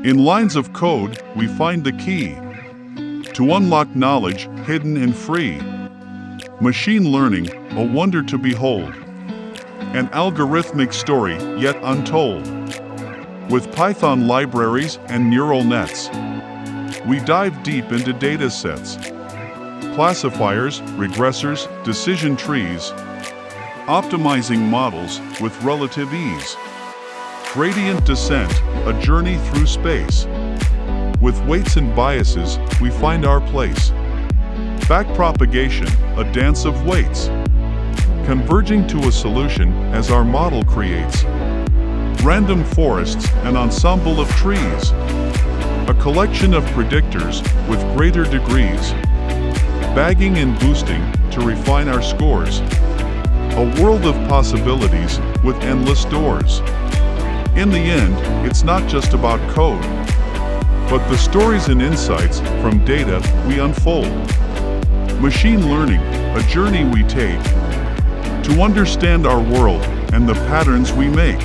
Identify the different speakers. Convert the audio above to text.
Speaker 1: In lines of code, we find the key to unlock knowledge hidden and free. Machine learning, a wonder to behold. An algorithmic story yet untold. With Python libraries and neural nets, we dive deep into data sets, classifiers, regressors, decision trees, optimizing models with relative ease. Gradient descent, a journey through space. With weights and biases, we find our place. Backpropagation, a dance of weights, converging to a solution as our model creates. Random forests, an ensemble of trees, a collection of predictors with greater degrees. Bagging and boosting to refine our scores. A world of possibilities with endless doors. In the end, it's not just about code, but the stories and insights from data we unfold. Machine learning, a journey we take to understand our world and the patterns we make.